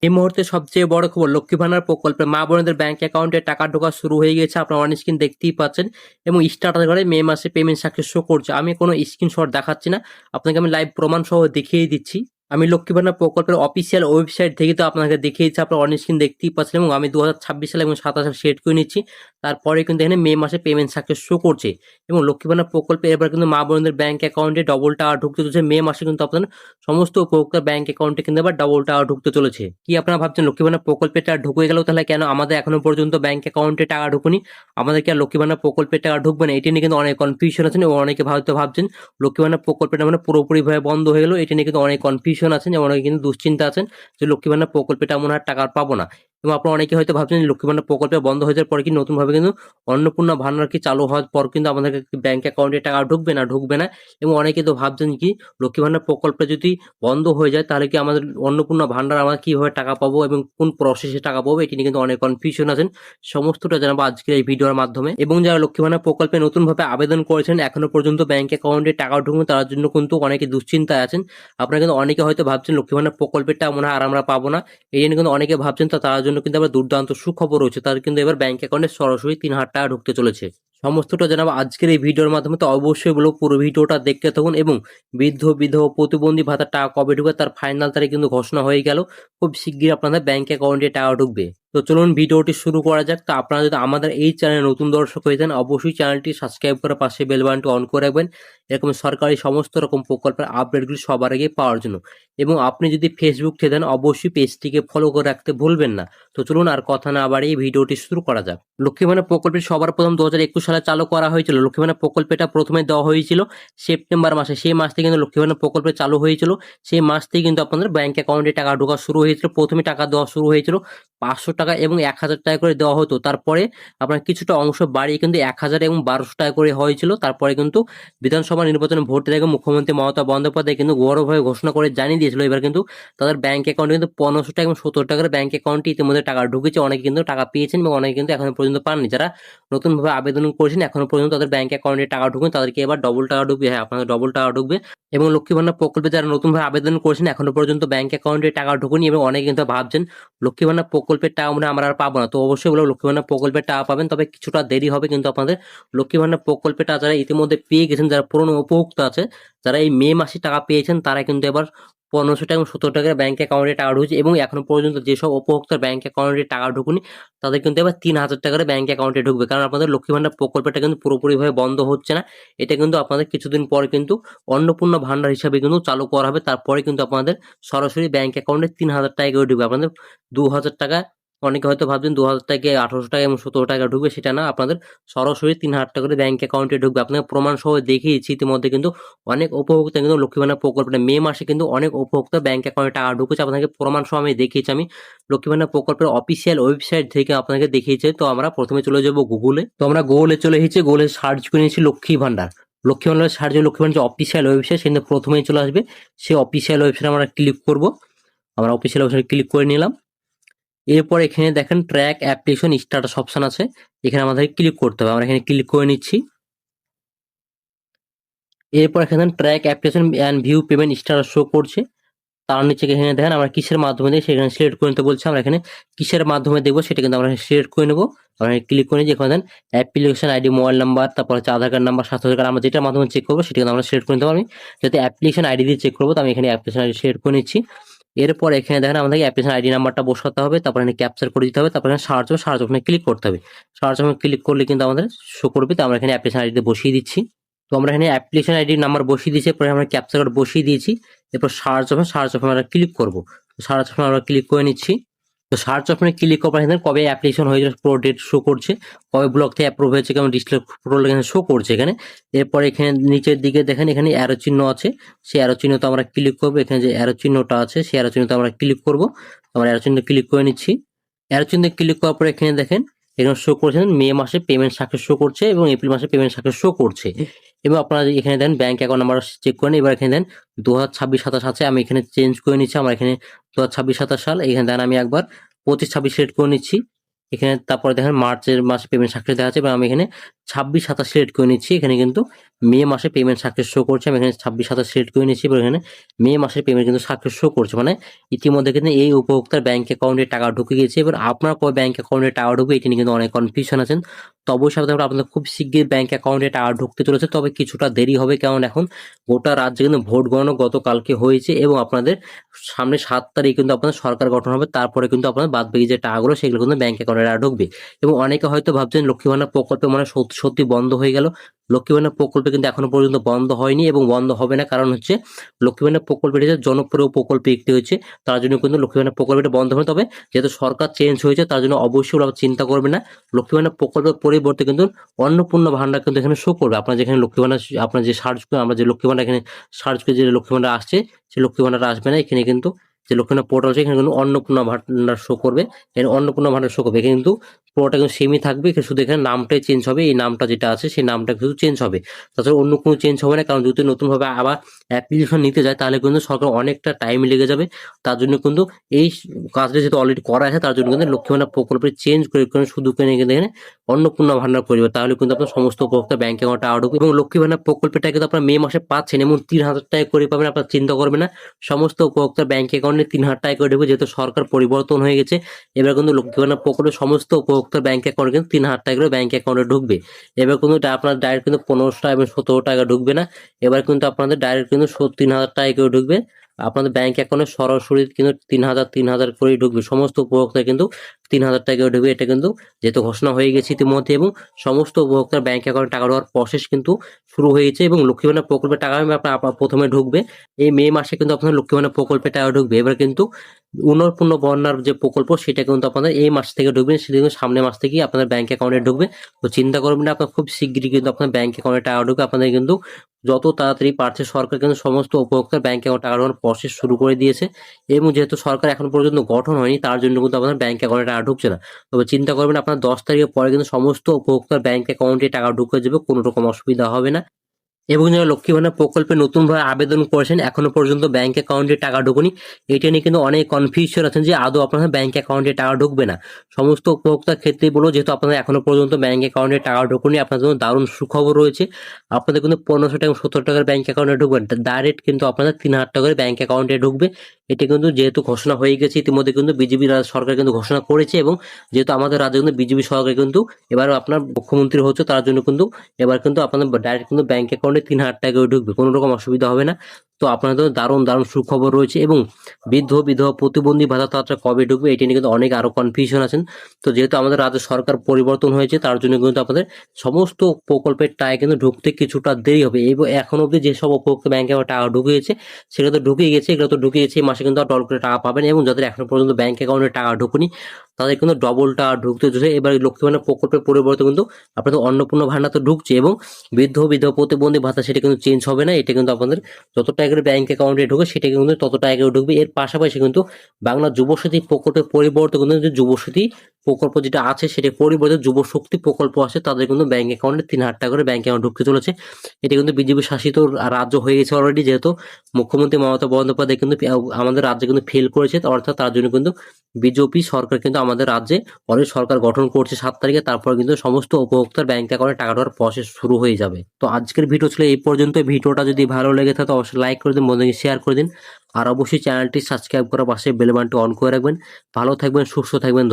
এই মুহূর্তে সবচেয়ে বড় খবর, লক্ষ্মী ভান্ডার প্রকল্পে মা বোনদের ব্যাংক অ্যাকাউন্টে টাকা ঢোকা শুরু হয়ে গেছে। আপনারা অন স্ক্রিন দেখতেই পাচ্ছেন এবং স্ট্যাটাস ঘরে মে মাসে পেমেন্ট সাকসেস শো করছে। আমি কোনো স্ক্রিনশট দেখাচ্ছি না, আপনাকে আমি লাইভ প্রমাণ সহ দেখিয়ে দিচ্ছি। আমি লক্ষ্মী ভান্ডার প্রকল্পের অফিসিয়াল ওয়েবসাইট থেকে তো আপনাকে দেখিয়ে দিচ্ছি, আপনারা অন স্ক্রিন দেখতেই পাচ্ছেন এবং আমি 2026 সালে এবং 27 সালে সেট করে নিচ্ছি। তারপরে কিন্তু এখানে মে মাসে পেমেন্ট সাকসেস শো করছে এবং লক্ষ্মী ভান্ডার প্রকল্পে এবার কিন্তু মা বোনদের ব্যাংক অ্যাকাউন্টে ডবল টাকা ঢুকতে চলেছে। মে মাসে কিন্তু আপনার সমস্ত উপভোক্তার ব্যাংক অ্যাকাউন্টে কিন্তু এবার ডবল টাকা ঢুকতে চলেছে। কি আপনারা ভাবছেন লক্ষ্মী ভান্ডার প্রকল্পের টাকা ঢুকে গেল, তাহলে কেন আমাদের এখনো পর্যন্ত ব্যাংক অ্যাকাউন্টে টাকা ঢুকুনি, আমাদের কি আর লক্ষ্মী ভান্ডার প্রকল্পের টাকা ঢুকবে না? এটি নিয়ে কিন্তু অনেক কনফিউশন আছেন এবং অনেকে হয়তো ভাবছেন লক্ষ্মী ভান্ডার প্রকল্পটা মানে পুরোপুরিভাবে বন্ধ হয়ে গেল। এটি নিয়ে কিন্তু অনেক কনফিউশন আছেন এবং অনেকে কিন্তু দুশ্চিন্তা আছেন যে লক্ষ্মী ভান্ডার প্রকল্পটা মনে হয় টাকা পাবো না। এবং আপনারা অনেকে হয়তো ভাবছেন লক্ষ্মী ভান্ডার প্রকল্প বন্ধ হয়ে যাওয়ার পরে কি নতুনভাবে কিন্তু অন্নপূর্ণা ভান্ডার কি চালু হওয়ার পর কিন্তু আমাদের ব্যাংক অ্যাকাউন্টে টাকা ঢুকবে না। এবং অনেকে তো ভাবছেন কি লক্ষ্মী ভান্ডার প্রকল্পে যদি বন্ধ হয়ে যায় তাহলে কি আমাদের অন্নপূর্ণা ভান্ডার আমরা কিভাবে টাকা পাবো এবং কোন প্রসেসে টাকা পাবো, এটি নিয়ে কিন্তু অনেক কনফিউশন আছেন। সমস্তটা জানাবো আজকের এই ভিডিওর মাধ্যমে। এবং যারা লক্ষ্মী ভান্ডার প্রকল্পে নতুনভাবে আবেদন করেছেন এখনো পর্যন্ত ব্যাংক অ্যাকাউন্টে টাকা ঢুকুন, তার জন্য কিন্তু অনেকে দুশ্চিন্তায় আছেন। আপনারা কিন্তু অনেকে হয়তো ভাবছেন লক্ষ্মী ভান্ডার প্রকল্পেরটা মনে হয় আর আমরা পাবো না, এই জন্য কিন্তু অনেকে ভাবছেন। তো তার জন্য কিন্তু আবার দুর্দান্ত সুখবর রয়েছে, তাদের কিন্তু এবার ব্যাংক অ্যাকাউন্টে সরাসরি 3,000 টাকা ঢুকতে চলেছে। সমস্তটা জানাবো আজকের এই ভিডিওর মাধ্যমে। তো অবশ্যই বলবো পুরো ভিডিওটা দেখতে থাকুন। এবং বৃদ্ধ বিধবা প্রতিবন্ধী ভাতার টাকা কবে ঢুকবে তার ফাইনাল তারিখ কিন্তু ঘোষণা হয়ে গেল, খুব শিগগিরই আপনাদের ব্যাংক অ্যাকাউন্টে টাকা ঢুকবে। তো চলুন ভিডিওটি শুরু করা যাক। তো আপনারা যদি আমাদের এই চ্যানেলে নতুন দর্শক হয়ে যান অবশ্যই চ্যানেলটি সাবস্ক্রাইব করে পাশে বেল বাটনটি অন করে রাখবেন, এরকম সরকারি সমস্ত রকম প্রকল্পের আপডেটগুলি সবার আগে পাওয়ার জন্য। এবং আপনি যদি ফেসবুক থেকে দেন অবশ্যই পেজটিকে ফলো করে রাখতে ভুলবেন না। তো চলুন আর কথা না বাড়িয়ে ভিডিওটি শুরু করা যাক। লক্ষ্মী ভান্ডার প্রকল্পে সবার প্রথম 2021 সালে চালু করা হয়েছিল। লক্ষ্মী ভান্ডার প্রকল্পটা প্রথমে দেওয়া হয়েছিল সেপ্টেম্বর মাসে, সেই মাস থেকে কিন্তু লক্ষ্মী ভান্ডার প্রকল্প চালু হয়েছিল। সেই মাস থেকে কিন্তু আপনাদের ব্যাংক অ্যাকাউন্টে টাকা ঢোকা শুরু হয়েছিল। প্রথমে টাকা দেওয়া শুরু হয়েছিল 500 টাকা এবং 1000 টাকা করে দেওয়া হতো। তারপরে আপনার কিছুটা অংশ বাড়িয়ে কিন্তু 1000 এবং 1200 টাকা করে হয়েছিল। তারপরে কিন্তু বিধানসভা নির্বাচনে ভোট দিয়ে মুখ্যমন্ত্রী মমতা বন্দ্যোপাধ্যায় কিন্তু বড়ভাবে ঘোষণা করে জানিয়ে দিয়েছিল এবার কিন্তু তাদের ব্যাংক অ্যাকাউন্টে কিন্তু 1500 টাকা এবং 70 টাকার ব্যাংক অ্যাকাউন্টে ইতিমধ্যে টাকা ঢুকেছে। অনেকে কিন্তু টাকা পেয়েছেন এবং অনেকে কিন্তু এখনো পর্যন্ত পাননি। যারা নতুনভাবে আবেদন করেছেন এখনো পর্যন্ত তাদের ব্যাংক অ্যাকাউন্টে টাকা ঢুকবে, তাদেরকে এবার ডবল টাকা ঢুকবে। হ্যাঁ, আপনাদের ডবল টাকা ঢুকবে। এবং লক্ষ্মী ভান্ডার প্রকল্পে যারা নতুনভাবে আবেদন করেছেন এখনো পর্যন্ত ব্যাংক অ্যাকাউন্টে টাকা ঢুকুনি এবং অনেকে কিন্তু ভাবছেন লক্ষ্মী ভান্ডার প্রকল্পের টাকা মনে আমরা আর পাবো না। তো অবশ্যই বলবো লক্ষ্মী ভান্ডার প্রকল্পের টাকা পাবেন, তবে কিছুটা দেরি হবে। কিন্তু আপনাদের লক্ষ্মী ভান্ডার প্রকল্পের টাকা যারা ইতিমধ্যে পেয়ে গেছেন, যারা পুরনো উপভোক্তা আছে, যারা এই মে মাসে টাকা পেয়েছেন তারা কিন্তু এবার 1500 টাকা এবং 70 টাকার ব্যাংক অ্যাকাউন্টে টাকা ঢুকছে। এবং এখনো পর্যন্ত যেসব উপভোক্তার ব্যাংক অ্যাকাউন্টে টাকা ঢুকুনি তাদের কিন্তু এবার 3000 টাকার ব্যাংক অ্যাকাউন্টে ঢুকবে। কারণ আপনাদের লক্ষ্মী ভান্ডার প্রকল্পটা কিন্তু পুরোপুরিভাবে বন্ধ হচ্ছে না, এটা কিন্তু আপনাদের কিছুদিন পরে কিন্তু অন্নপূর্ণা ভান্ডার হিসাবে কিন্তু চালু করা হবে। তারপরে কিন্তু আপনাদের সরাসরি ব্যাংক অ্যাকাউন্টে 3000 টাকা করে ঢুকবে। আপনাদের 2000 টাকা, অনেকে হয়তো ভাবছেন 2000 টাকা 1800 টাকা এবং 17 টাকা ঢুকবে, সেটা না, আপনাদের সরাসরি 3000 টাকা করে ব্যাংক অ্যাকাউন্টে ঢুকবে। আপনাকে প্রমাণ সহ দেখিয়েছি ইতিমধ্যে কিন্তু অনেক উপভোক্তা কিন্তু লক্ষ্মী ভান্ডার প্রকল্পটা মে মাসে কিন্তু অনেক উপভোক্তা ব্যাংক অ্যাকাউন্টে টাকা ঢুকেছে। আপনাকে প্রমাণ সহ আমি দেখিয়েছি, আমি লক্ষ্মী ভান্ডার প্রকল্পের অফিসিয়াল ওয়েবসাইট থেকে আপনাকে দেখিয়েছি। তো আমরা প্রথমে চলে যাব গুগলে। তো আমরা গুগলে চলে এসেছি, গুগলে সার্চ করে নিয়েছি Lakshmi Bhandar. Lakshmi Bhandar search Lakshmi Bhandar official website, সেখানে প্রথমেই চলে আসবে। সেই অফিসিয়াল ওয়েবসাইটে আমরা ক্লিক করব। আমরা অফিসিয়াল ওয়েবসাইটে ক্লিক করে নিলাম। এরপর এখানে দেখেন ট্র্যাক অ্যাপ্লিকেশন স্ট্যাটাস অপশন আছে, এখানে আমাদের ক্লিক করতে হবে। আমরা এখানে ক্লিক করে নিচ্ছি। এরপর এখানে track application and view payment status show করছে। তার নিচে এখানে দেখেন আমরা কিসের মাধ্যমে দেখি সেখানে সিলেক্ট করে নিতে বলছে। আমরা এখানে কিসের মাধ্যমে দেখবো সেটা কিন্তু আমরা সিলেক্ট করে নেবো। আমরা ক্লিক করে নিয়ে এখানে দেন অ্যাপ্লিকেশন আইডি, মোবাইল নাম্বার, তারপর হচ্ছে আধার কার্ড নাম্বার, স্বাস্থ্য কার্ড, আমরা যেটার মাধ্যমে চেক করবো সেটা কিন্তু আমরা সিলেক্ট করে নিতে পারি। যাতে অ্যাপ্লিকেশন আইডি দিয়ে চেক করবো, তো আমি এখানে অ্যাপ্লিকেশন আইডি সিলেক্ট করে নিচ্ছি। এরপর এখানে দেখেন আমাদেরকে অ্যাপ্লিকেশন আইডি নাম্বারটা বসাতে হবে, তারপর এখানে ক্যাপচার করে দিতে হবে, তারপর এখানে সার্চ অপশনে ক্লিক করতে হবে। সার্চ অপশনে ক্লিক করলে কিন্তু আমাদের শো করবে। তো আমরা এখানে অ্যাপ্লিকেশন আইডি বসিয়ে দিচ্ছি। তো আমরা এখানে অ্যাপ্লিকেশন আইডি নাম্বার বসিয়ে দিয়েছি, পরে আমরা ক্যাপচার কোড বসিয়ে দিয়েছি। এরপর সার্চ অপশন আমরা ক্লিক করব। সার্চ অপশন আমরা ক্লিক করে নিচ্ছি। তো সার্চ অপশনে ক্লিক করার পর কবে অ্যাপ্লিকেশন হয়েছে পুরো ডেট শো করছে, কবে ব্লক থেকে অ্যাপ্রুভ হয়েছে, কেমন ডিসপ্লে পুরো এখানে শো করছে এখানে। এরপর এখানে নিচের দিকে দেখেন এখানে অ্যারো চিহ্ন আছে, সেই অ্যারো চিহ্নতে আমরা ক্লিক করবো। এখানে যে অ্যারো চিহ্নটা আছে সেই অ্যারো চিহ্নতে আমরা ক্লিক করব। আমরা অ্যারো চিহ্ন ক্লিক করে নিচ্ছি। অ্যারো চিহ্ন ক্লিক করার পর এখানে দেখেন এখানে শো করছে মে মাসে পেমেন্ট সাকসেস শো করছে এবং এপ্রিল মাসে পেমেন্ট সাকসেস শো করছে। এবং আপনারা এখানে দেন ব্যাংক অ্যাকাউন্ট নাম্বার চেক করেন। এবার এখানে দেন 2026-27 আছে, আমি এখানে চেঞ্জ করে নিচ্ছি। আমার এখানে 2026-27 সাল, এখানে দেন আমি একবার 25-26 সিলেক্ট করে নিচ্ছি। এখানে তারপরে দেখেন মার্চের মাসে পেমেন্ট সাকসেস দেখা যাচ্ছে এবং আমি এখানে 26-27 সিলেক্ট করে নিচ্ছি। এখানে কিন্তু মে মাসে পেমেন্ট সাকসেস শো করছে। আমি এখানে 26-27 সিলেক্ট করে নিচ্ছি এবং এখানে মে মাসের পেমেন্ট কিন্তু সাকসেস শো করছে। মানে ইতিমধ্যে কিন্তু এই উপভোক্তার ব্যাংক অ্যাকাউন্টে টাকা ঢুকে গেছে। এবার আপনার কয় ব্যাংক অ্যাকাউন্টে টাকা ঢুকবে এটি নিয়ে কিন্তু অনেক কনফিউশন আছেন। তো অবশ্যই আপনাদের খুব শিগগির ব্যাংক অ্যাকাউন্টে টাকা ঢুকতে চলেছে, তবে কিছুটা দেরি হবে, কারণ এখন গোটা রাজ্যে কিন্তু ভোট গণনা গতকালকে হয়েছে এবং আপনাদের সামনে 7 তারিখ কিন্তু আপনাদের সরকার গঠন হবে। তারপরে কিন্তু আপনাদের বাদ বাকি যে টাকাগুলো সেগুলো কিন্তু ব্যাংক অ্যাকাউন্টে টাকা ঢুকবে। এবং অনেকে হয়তো ভাবছেন লক্ষ্মী ভান্ডার প্রকল্প মানে সত্যি সত্যি বন্ধ হয়ে গেল। লক্ষ্মী ভান্ডার প্রকল্প কিন্তু এখনো পর্যন্ত বন্ধ হয়নি এবং বন্ধ হবে না, কারণ হচ্ছে লক্ষ্মী ভান্ডার প্রকল্পটি যে জনপ্রিয় প্রকল্প একটি হয়েছে, তার জন্য কিন্তু লক্ষ্মী ভান্ডার প্রকল্পটা বন্ধ হবে। তবে যেহেতু সরকার চেঞ্জ হয়েছে তার জন্য অবশ্যই ওরা চিন্তা করবে না। লক্ষ্মী ভান্ডার প্রকল্পের পরিবর্তে কিন্তু অন্নপূর্ণা ভান্ডার কিন্তু এখানে শো করবে। আপনার যেখানে লক্ষ্মী ভান্ডার আপনার যে সার্চ করে আমরা যে লক্ষ্মী ভান্ডার এখানে সার্চ করে যে লক্ষ্মী ভান্ডার আসছে, সেই লক্ষ্মী ভান্ডার আসবে না। এখানে কিন্তু যে লক্ষ্মী ভান্ডার পোর্টাল আছে এখানে কিন্তু অন্নপূর্ণা ভান্ডার শো করবে। এখানে অন্নপূর্ণা ভান্ডার শো করবে। এখানে কিন্তু পুরোটা কিন্তু সেমই থাকবে, শুধু এখানে নামটাই চেঞ্জ হবে। এই নামটা যেটা আছে সেই নামটা কিন্তু চেঞ্জ হবে, তাছাড়া অন্য কোনো চেঞ্জ হবে না। কারণ যদি নতুনভাবে আবার অ্যাপ্লিকেশন নিতে যায় তাহলে কিন্তু সরকার অনেকটা টাইম লেগে যাবে। তার জন্য কিন্তু এই কাজটা যেহেতু অলরেডি করা আছে তার জন্য কিন্তু লক্ষ্মী ভান্ডার প্রকল্পে চেঞ্জ করে শুধু করে কিন্তু এখানে অন্নপূর্ণা ভান্ডার করবে। তাহলে কিন্তু আপনার সমস্ত উপভোক্তা ব্যাংক অ্যাকাউন্টে আউট হবে। এবং লক্ষ্মী ভান্ডার প্রকল্পটা কিন্তু আপনার মে মাসে পাচ্ছেন এবং 3,000 টাকা করে পাবেন। আপনার চিন্তা করবেন না, সমস্ত উপভোক্তার ব্যাংক অ্যাকাউন্টে 3,000 টাকা করে ঢুকবে। যেহেতু সরকার পরিবর্তন হয়ে গেছে, এবার কিন্তু লক্ষ্মী ভান্ডার প্রকল্পের সমস্ত উপভোক্তার ব্যাংক অ্যাকাউন্টে কিন্তু 3,000 টাকা করে ব্যাংক অ্যাকাউন্টে ঢুকবে। এবার কিন্তু আপনার ডাইরেক্ট কিন্তু 1500 টাকা এবং 17 টাকা ঢুকবে না। এবার কিন্তু আপনাদের ডাইরেক্ট কিন্তু 3,000 টাকা করে ঢুকবে। আপনাদের ব্যাংক অ্যাকাউন্টে সরাসরি কিন্তু 3,000 করেই ঢুকবে। সমস্ত উপভোক্তা কিন্তু 3,000 টাকা করে ঢুকবে। এটা কিন্তু যেহেতু ঘোষণা হয়ে গেছে ইতিমধ্যে এবং সমস্ত উপভোক্তার ব্যাংক অ্যাকাউন্টে টাকা ঢোকার প্রসেস কিন্তু শুরু হয়েছে এবং লক্ষ্মী ভান্ডার প্রকল্পের টাকা আপনার প্রথমে ঢুকবে। এই মে মাসে কিন্তু আপনার লক্ষ্মী ভান্ডার প্রকল্পের টাকা ঢুকবে। এবার কিন্তু পুনর্পূর্ণ বন্যার যে প্রকল্প সেটা কিন্তু আপনাদের এই মাস থেকে ঢুকবে, সেটা কিন্তু সামনের মাস থেকেই আপনাদের ব্যাংক অ্যাকাউন্টে ঢুকবে। তো চিন্তা করবেন না, আপনার খুব শিগগিরই কিন্তু আপনার ব্যাংক অ্যাকাউন্টে টাকা ঢুকবে। আপনাদের কিন্তু যত তাড়াতাড়ি পারছে সরকার কিন্তু সমস্ত উপভোক্তার ব্যাংক অ্যাকাউন্টে টাকা ঢোকানোর প্রসেস শুরু করে দিয়েছে। এবং যেহেতু সরকার এখন পর্যন্ত গঠন হয়নি তার জন্য কিন্তু আপনার ব্যাংক অ্যাকাউন্টে টাকা ঢুকছে না। তবে চিন্তা করবেন আপনার 10 তারিখের পরে কিন্তু সমস্ত উপভোক্তার ব্যাংক অ্যাকাউন্টে টাকা ঢুকে যাবে, কোনো রকম অসুবিধা হবে না। এবং যারা লক্ষ্মী ভান্ডার প্রকল্পে নতুনভাবে আবেদন করেছেন এখনো পর্যন্ত ব্যাংক অ্যাকাউন্টে টাকা ঢুকুনি, এটা নিয়ে কিন্তু অনেক কনফিউশন আছেন যে আদৌ আপনাদের ব্যাংক অ্যাকাউন্টে টাকা ঢুকবে না। সমস্ত উপভোক্তার ক্ষেত্রেই বলবো, যেহেতু আপনাদের এখনো পর্যন্ত ব্যাংক অ্যাকাউন্টে টাকা ঢুকুনি, আপনাদের জন্য দারুণ সুখবর রয়েছে। আপনাদের কিন্তু 1500 টাকা 17 টাকার ব্যাংক অ্যাকাউন্টে ঢুকবেন, ডাইরেক্ট কিন্তু আপনাদের 3,000 টাকার ব্যাংক অ্যাকাউন্টে ঢুকবে। এটা কিন্তু যেহেতু ঘোষণা হয়ে গেছে ইতিমধ্যে, কিন্তু বিজেপি সরকার কিন্তু ঘোষণা করেছে এবং যেহেতু আমাদের রাজ্যে কিন্তু বিজেপি সরকার কিন্তু এবার আপনার মুখ্যমন্ত্রী হচ্ছে, তার জন্য কিন্তু এবার কিন্তু আপনাদের ডাইরেক্ট কিন্তু ব্যাংক অ্যাকাউন্টে 3,000 টাকা ঢুকবে, কোনো রকম অসুবিধা হবে না। তো আপনাদের দারুণ দারুণ সুখবর রয়েছে। এবং বৃদ্ধ বিধবা প্রতিবন্ধী ভাতা তারা কবে ঢুকবে এটা নিয়ে কিন্তু অনেক আরো কনফিউশন আছেন। তো যেহেতু আমাদের রাজ্য সরকার পরিবর্তন হয়েছে তার জন্য কিন্তু আপনাদের সমস্ত প্রকল্পের টাকা কিন্তু ঢুকতে কিছুটা দেরি হবে। এবং এখন অবধি যেসব উপভোক্তা ব্যাংকে টাকা ঢুকিয়েছে সেগুলো তো ঢুকে গেছে, এগুলো তো ঢুকে গেছে, এই মাসে কিন্তু আর ডবল করে টাকা পাবেন। এবং যাদের এখনো পর্যন্ত ব্যাংক অ্যাকাউন্টে টাকা ঢুকুনি তাদের কিন্তু ডবল টাকা ঢুকতে চলেছে। এবার লক্ষ্মী ভান্ডার প্রকল্পের পরিবর্তে কিন্তু আপনাদের অন্নপূর্ণা ভান্ডার তো ঢুকছে এবং বৃদ্ধ বিধবা প্রতিবন্ধী ভাতা সেটা কিন্তু চেঞ্জ হবে না। এটা কিন্তু আপনাদের যত টাকা করে ব্যাংক অ্যাকাউন্টে ঢুকে সেটা কিন্তু তত টাকা করে ঢুকবে। এর পাশাপাশি কিন্তু বাংলা যুবশক্তি প্রকল্পের পরিবর্তে কিন্তু যে যুবশক্তি প্রকল্প যেটা আছে সেটা পরিবর্তে যুবশক্তি প্রকল্প আছে, তাদের কিন্তু ব্যাংক অ্যাকাউন্টে 3,000 টাকা করে ব্যাংক অ্যাকাউন্ট ঢুকতে চলেছে। এটা কিন্তু বিজেপি শাসিত রাজ্য হয়ে গেছে অলরেডি, যেহেতু মুখ্যমন্ত্রী মমতা বন্দ্যোপাধ্যায় কিন্তু আমাদের রাজ্যে কিন্তু ফেল করেছে, অর্থাৎ তার জন্য কিন্তু বিজেপি সরকার কিন্তু আমাদের রাজ্যে অলরেডি সরকার গঠন করছে 7 তারিখে। তারপর কিন্তু সমস্ত উপভোক্তার ব্যাংক অ্যাকাউন্টে টাকা ঢোকার প্রসেস শুরু হয়ে যাবে। তো আজকের ভিডিও ছিল এই পর্যন্ত। ভিডিওটা যদি ভালো লেগে থাকে অবশ্যই লাইক করে দিন, বন্ধুকে শেয়ার করে দিন, আর অবশ্যই চ্যানেলটি সাবস্ক্রাইব করার পাশে বেল বাটনটি অন করে রাখবেন। ভালো থাকবেন, সুস্থ থাকবেন।